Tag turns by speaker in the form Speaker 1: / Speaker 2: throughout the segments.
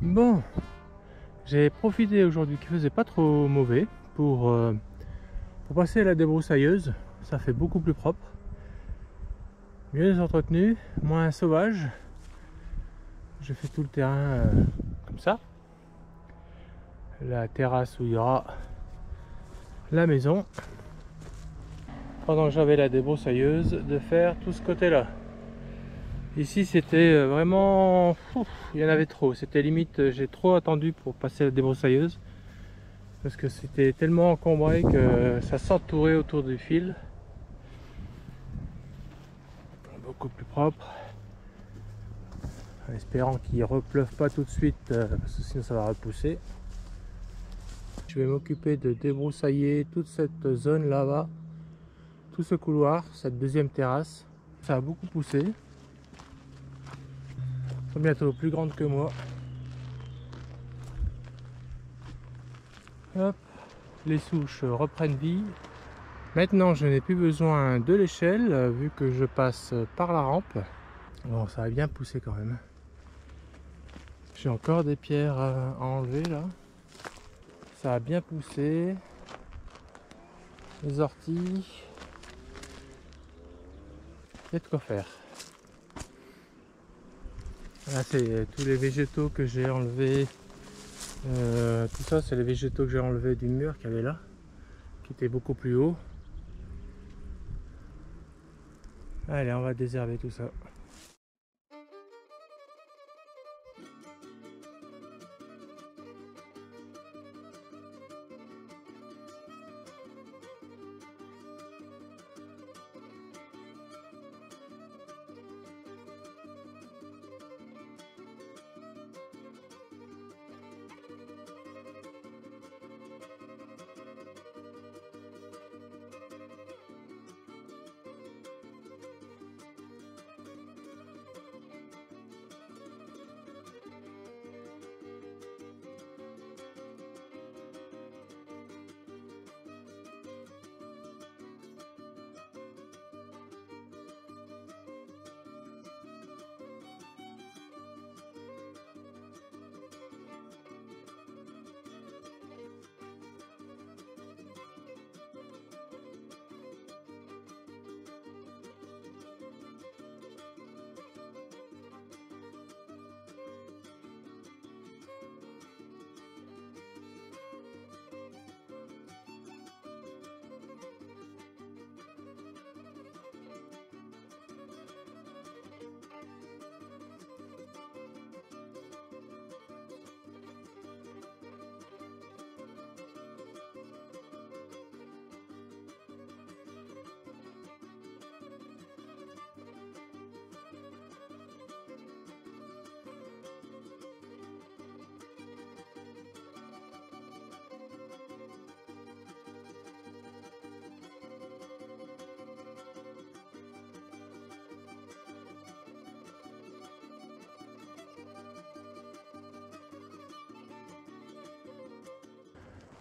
Speaker 1: Bon, j'ai profité aujourd'hui qu'il faisait pas trop mauvais pour passer la débroussailleuse. Ça fait beaucoup plus propre, mieux entretenu, moins sauvage. Je fais tout le terrain comme ça. La terrasse où il y aura la maison. Pendant que j'avais la débroussailleuse, de faire tout ce côté-là. Ici c'était vraiment... il y en avait trop, c'était limite, j'ai trop attendu pour passer la débroussailleuse. Parce que c'était tellement encombré que ça s'entourait autour du fil. Beaucoup plus propre. En espérant qu'il ne repleuve pas tout de suite, parce que sinon ça va repousser. Je vais m'occuper de débroussailler toute cette zone là-bas. Tout ce couloir, cette deuxième terrasse. Ça a beaucoup poussé. Elles sont bientôt plus grandes que moi. Hop, les souches reprennent vie. Maintenant je n'ai plus besoin de l'échelle vu que je passe par la rampe. Bon, ça a bien poussé quand même. J'ai encore des pierres à enlever là. Ça a bien poussé. Les orties. Il y a de quoi faire. Là c'est tous les végétaux que j'ai enlevés. Tout ça c'est les végétaux que j'ai enlevés du mur qu'il y avait là. Qui était beaucoup plus haut. Allez, on va désherber tout ça.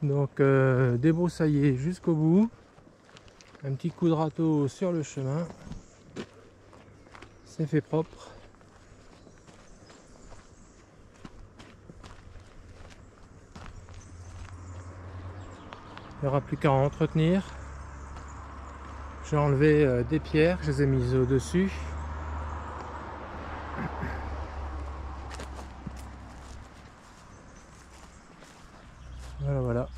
Speaker 1: Donc débroussailler jusqu'au bout. Un petit coup de râteau sur le chemin. C'est fait propre. Il n'y aura plus qu'à entretenir. J'ai enlevé des pierres, je les ai mises au-dessus. Voilà, voilà.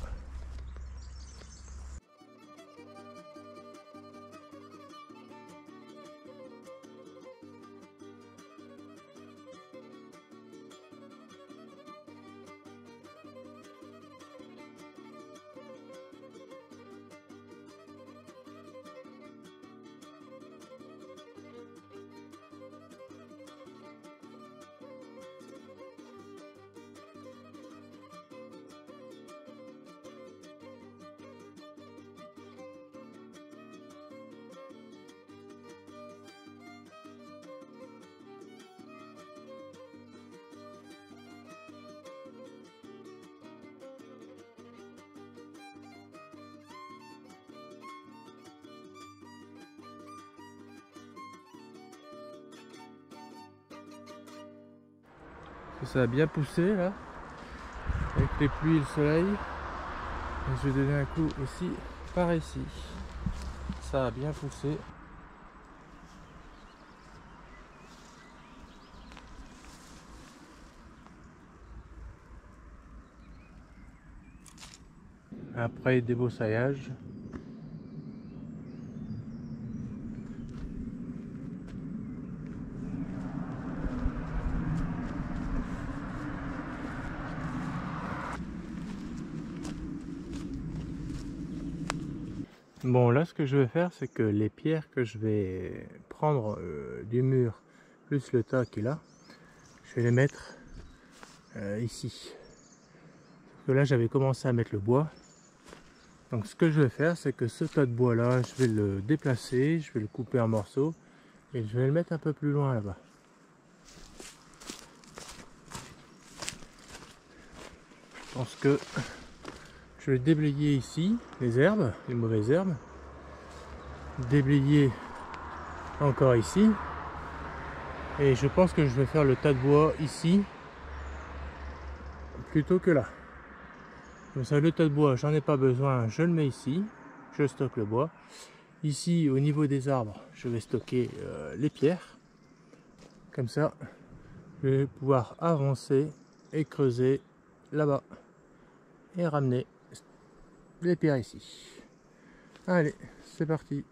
Speaker 1: Ça a bien poussé là, avec les pluies et le soleil. Et je vais donner un coup aussi par ici. Ça a bien poussé. Après débroussaillage. Bon, là ce que je vais faire, c'est que les pierres que je vais prendre du mur plus le tas qui est là, je vais les mettre ici. Parce que là j'avais commencé à mettre le bois. Donc ce que je vais faire, c'est que ce tas de bois là, je vais le déplacer, je vais le couper en morceaux et je vais le mettre un peu plus loin là-bas. Je pense que je vais déblayer ici les herbes, les mauvaises herbes. Déblayer encore ici. Et je pense que je vais faire le tas de bois ici plutôt que là. Comme ça, le tas de bois, j'en ai pas besoin, je le mets ici, je stocke le bois. Ici, au niveau des arbres, je vais stocker les pierres. Comme ça, je vais pouvoir avancer et creuser là-bas et ramener les pierres ici. Allez, c'est parti.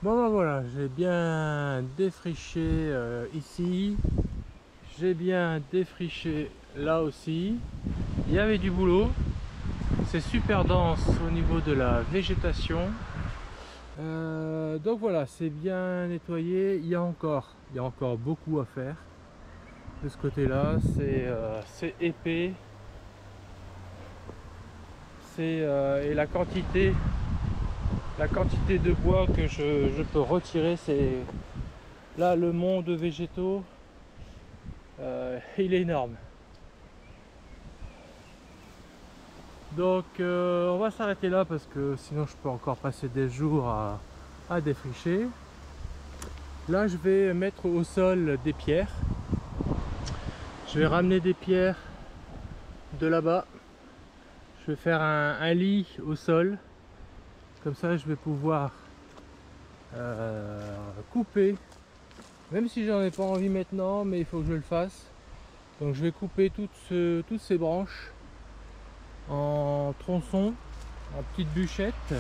Speaker 1: Bon ben voilà, j'ai bien défriché ici, j'ai bien défriché là aussi. Il y avait du boulot, c'est super dense au niveau de la végétation. Donc voilà, c'est bien nettoyé. Il y a encore beaucoup à faire de ce côté-là. C'est épais. Et la quantité de bois que je peux retirer, c'est là le mont de végétaux, il est énorme. Donc on va s'arrêter là parce que sinon je peux encore passer des jours à défricher. Là je vais mettre au sol des pierres. Je vais ramener des pierres de là-bas. Je vais faire un lit au sol. Comme ça je vais pouvoir couper Même si j'en ai pas envie maintenant, mais il faut que je le fasse. Donc je vais couper toutes ces branches en tronçons, en petites bûchettes.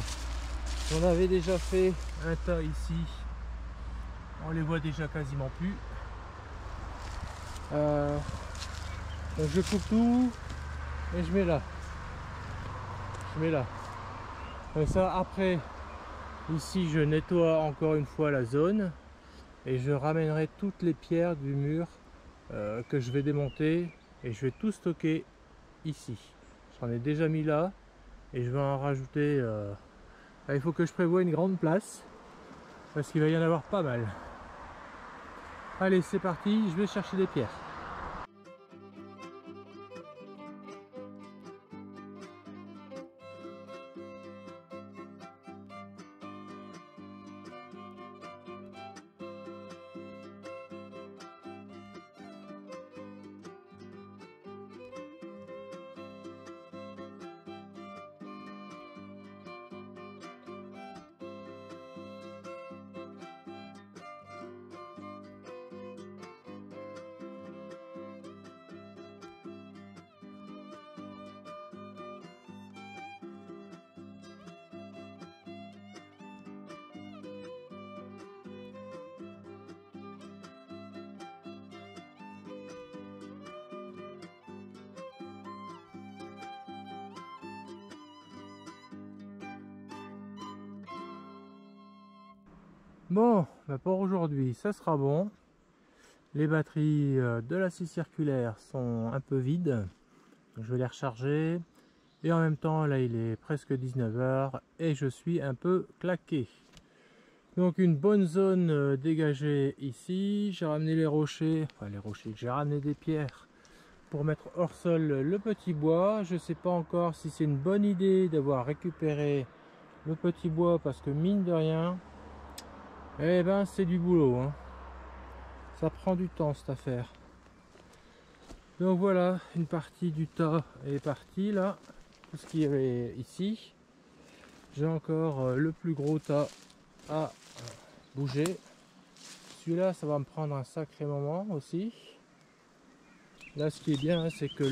Speaker 1: On avait déjà fait un tas ici. On les voit déjà quasiment plus. Donc je coupe tout et je mets là. Je mets là. Comme ça, après, ici je nettoie encore une fois la zone et je ramènerai toutes les pierres du mur que je vais démonter et je vais tout stocker ici. J'en ai déjà mis là et je vais en rajouter. Il faut que je prévoie une grande place parce qu'il va y en avoir pas mal. Allez, c'est parti, je vais chercher des pierres. Bon, bah pour aujourd'hui, ça sera bon. Les batteries de la scie circulaire sont un peu vides. Je vais les recharger. Et en même temps, là, il est presque 19 h et je suis un peu claqué. Donc une bonne zone dégagée ici. J'ai ramené les rochers, j'ai ramené des pierres pour mettre hors sol le petit bois. Je sais pas encore si c'est une bonne idée d'avoir récupéré le petit bois parce que mine de rien, eh ben c'est du boulot, hein. Ça prend du temps cette affaire. Donc voilà, une partie du tas est partie là. Tout ce qu'il y avait ici. J'ai encore le plus gros tas à bouger. Celui-là, ça va me prendre un sacré moment aussi. Là, ce qui est bien, c'est que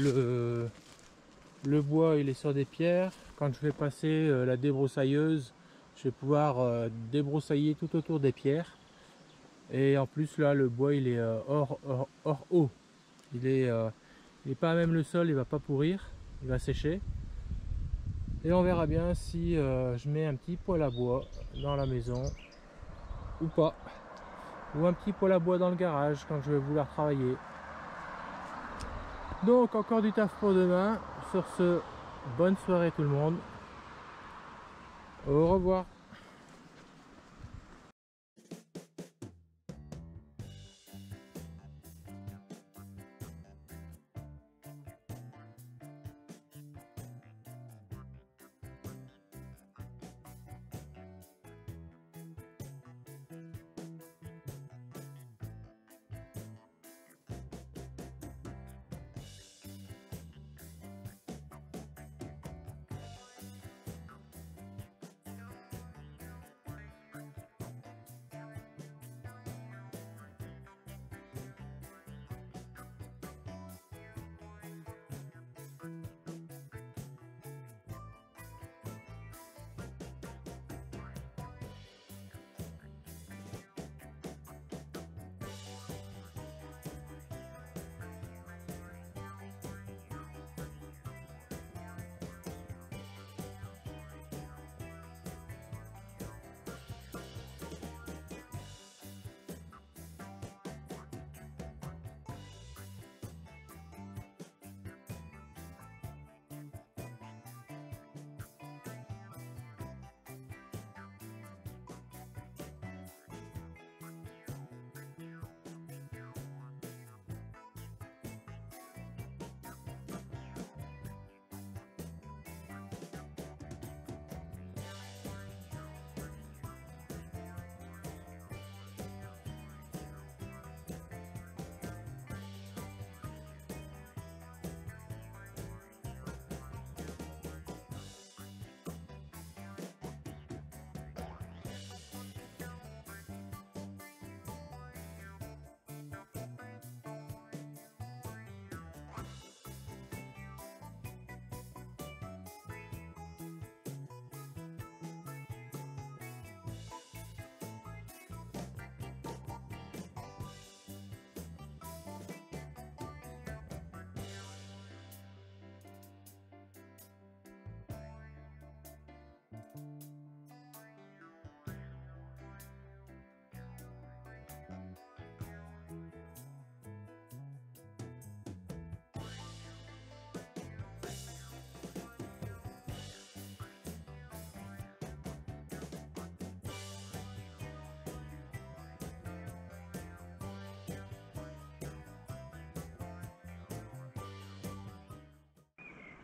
Speaker 1: le bois, il est sur des pierres. Quand je vais passer la débroussailleuse, je vais pouvoir débroussailler tout autour des pierres. Et en plus, là, le bois, il est hors eau. Il est pas à même le sol, il va pas pourrir, il va sécher. Et on verra bien si je mets un petit poêle à bois dans la maison ou pas. Ou un petit poêle à bois dans le garage quand je vais vouloir travailler. Donc encore du taf pour demain. Sur ce, bonne soirée tout le monde. Au revoir.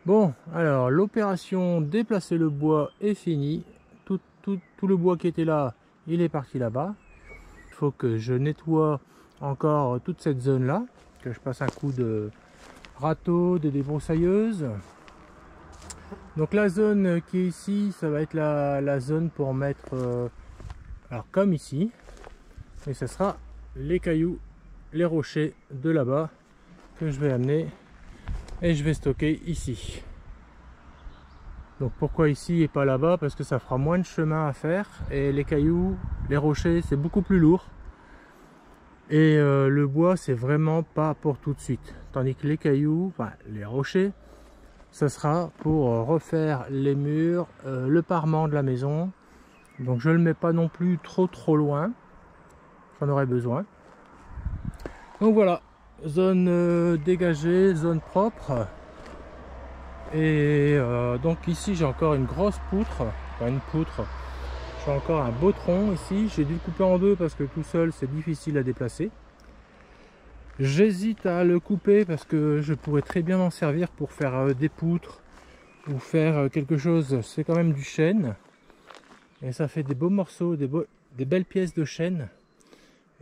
Speaker 1: Bon, alors l'opération déplacer le bois est finie. Tout le bois qui était là, il est parti là-bas. Il faut que je nettoie encore toute cette zone là, que je passe un coup de râteau, de débroussailleuse. Donc la zone qui est ici, ça va être la zone pour mettre, alors comme ici, et ce sera les cailloux, les rochers de là-bas que je vais amener et je vais stocker ici. Donc pourquoi ici et pas là-bas? Parce que ça fera moins de chemin à faire et les cailloux, les rochers, c'est beaucoup plus lourd. Et le bois, c'est vraiment pas pour tout de suite. Tandis que les cailloux, enfin les rochers, ça sera pour refaire les murs, le parement de la maison. Donc je le mets pas non plus trop loin. J'en aurais besoin. Donc voilà, zone dégagée, zone propre. Et donc ici j'ai encore une grosse poutre, enfin une poutre, j'ai encore un beau tronc ici, j'ai dû le couper en deux parce que tout seul c'est difficile à déplacer. J'hésite à le couper parce que je pourrais très bien m'en servir pour faire des poutres ou faire quelque chose, c'est quand même du chêne. Et ça fait des beaux morceaux, des belles pièces de chêne.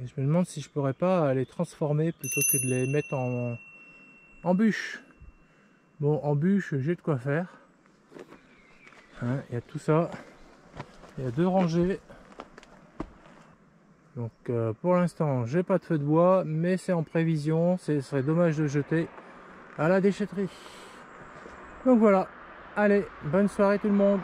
Speaker 1: Et je me demande si je pourrais pas les transformer plutôt que de les mettre en bûche. Bon, en bûche, j'ai de quoi faire. Hein, il y a tout ça. Il y a 2 rangées. Donc pour l'instant, j'ai pas de feu de bois, mais c'est en prévision. Ce serait dommage de jeter à la déchetterie. Donc voilà. Allez, bonne soirée tout le monde.